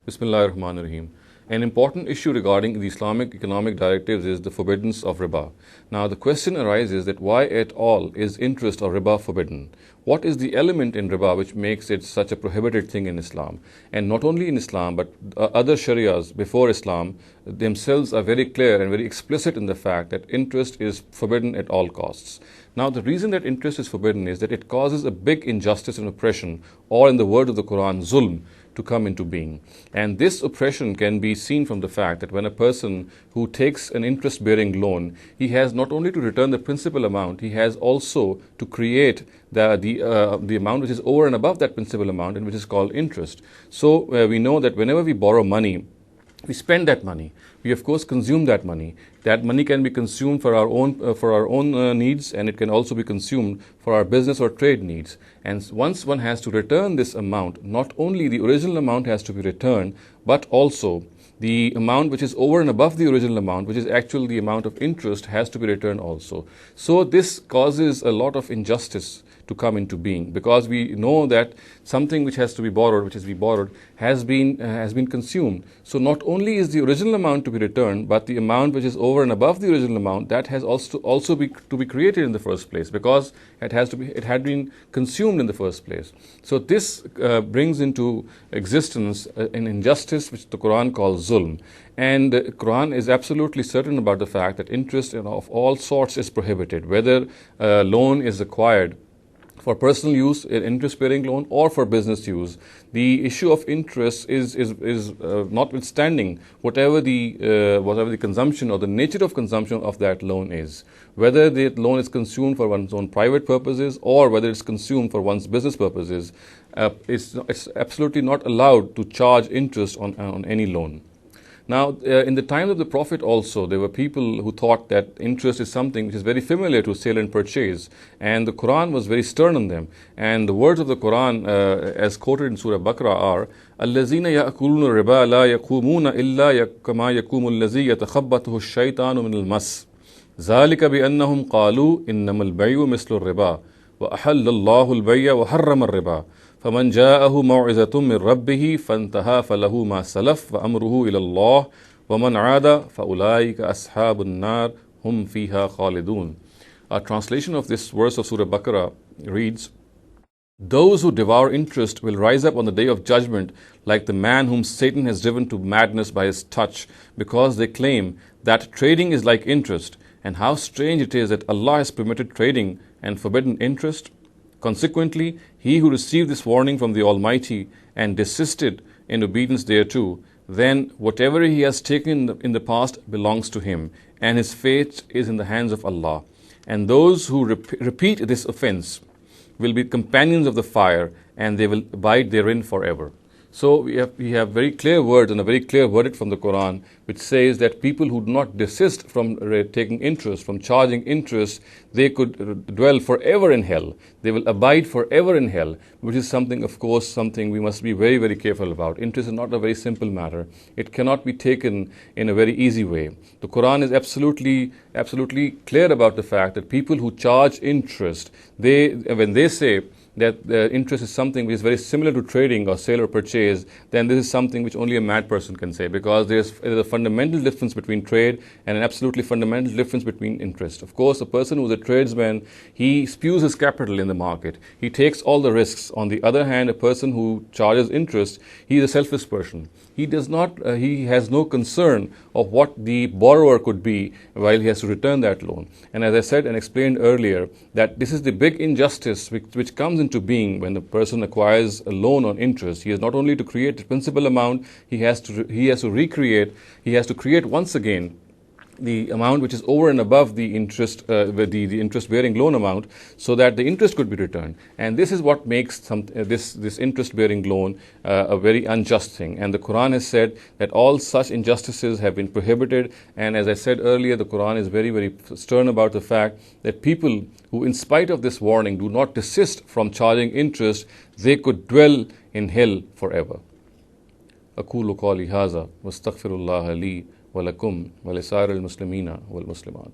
Bismillahir Rahmanir Rahim. An important issue regarding the Islamic economic directives is the forbiddance of riba. Now, the question arises that why at all is interest or riba forbidden? What is the element in riba which makes it such a prohibited thing in Islam? And not only in Islam, but other sharias before Islam themselves are very clear and very explicit in the fact that interest is forbidden at all costs. Now, the reason that interest is forbidden is that it causes a big injustice and oppression, or in the word of the Quran, zulm, to come into being. And this oppression can be seen from the fact that when a person who takes an interest-bearing loan, he has not only to return the principal amount, he has also to create the amount which is over and above that principal amount, and which is called interest. So we know that whenever we borrow money, we spend that money. We of course consume that money. That money can be consumed for our own needs, and it can also be consumed for our business or trade needs. And once one has to return this amount, not only the original amount has to be returned, but also the amount which is over and above the original amount, which is actually the amount of interest, has to be returned also. So this causes a lot of injustice to come into being, because we know that something which has to be borrowed, has been consumed. So not only is the original amount to be returned, but the amount which is over and above the original amount, that has also to be created in the first place, because it had been consumed in the first place. So this brings into existence an injustice which the Quran calls zulm. And the Quran is absolutely certain about the fact that interest of all sorts is prohibited, whether a loan is acquired for personal use, an interest-bearing loan, or for business use. The issue of interest is notwithstanding whatever the consumption or the nature of consumption of that loan is, whether the loan is consumed for one's own private purposes or whether it's consumed for one's business purposes. It's absolutely not allowed to charge interest on any loan. Now, in the time of the Prophet also, there were people who thought that interest is something which is very familiar to sale and purchase, and the Quran was very stern on them. And the words of the Quran, as quoted in Surah Baqarah, are الَّذِينَ يَأْكُلُونَ الرِّبَا لَا يَقُومُونَ إِلَّا كَمَا يَقُومُ الَّذِي يَتَخَبَّطُهُ الشَّيْطَانُ مِنَ الْمَسِّ ذَلِكَ بِأَنَّهُمْ قَالُوا إِنَّمَا الْبَيْعُ مِثْلُ الرِّبَا وَأَحَلَّ اللَّهُ الْبَيْعَ وَحَرَّمَ الرِّبَا فمن جاءه موعظة من ربه فانتهى فله ما سلف وأمره إلى الله ومن عاد فأولئك أصحاب النار هم فيها خالدون. A translation of this verse of Surah Baqarah reads, "Those who devour interest will rise up on the day of judgment like the man whom Satan has driven to madness by his touch, because they claim that trading is like interest. And how strange it is that Allah has permitted trading and forbidden interest. Consequently, he who received this warning from the Almighty and desisted in obedience thereto, then whatever he has taken in the past belongs to him, and his fate is in the hands of Allah. And those who repeat this offense will be companions of the fire, and they will abide therein forever." So we have very clear words and a very clear verdict from the Quran, which says that people who do not desist from taking interest, from charging interest, they could dwell forever in hell. They will abide forever in hell, which is something, of course, something we must be very, very careful about. Interest is not a very simple matter. It cannot be taken in a very easy way. The Quran is absolutely clear about the fact that people who charge interest, when they say that interest is something which is very similar to trading or sale or purchase, then this is something which only a mad person can say, because there's a fundamental difference between trade and an absolutely fundamental difference between interest. Of course, a person who's a tradesman, he spews his capital in the market. He takes all the risks. On the other hand, a person who charges interest, he is a selfish person. He has no concern of what the borrower could be while he has to return that loan. And as I said and explained earlier, that this is the big injustice which comes into being when the person acquires a loan on interest. He has not only to create the principal amount, he has to create once again the amount which is over and above the interest, the interest-bearing loan amount, so that the interest could be returned. And this is what makes this interest-bearing loan a very unjust thing. And the Quran has said that all such injustices have been prohibited. And as I said earlier, the Quran is very, very stern about the fact that people who, in spite of this warning, do not desist from charging interest, they could dwell in hell forever. أقول قولي هذا واستغفر الله لي ولكم ولسائر المسلمين والمسلمات.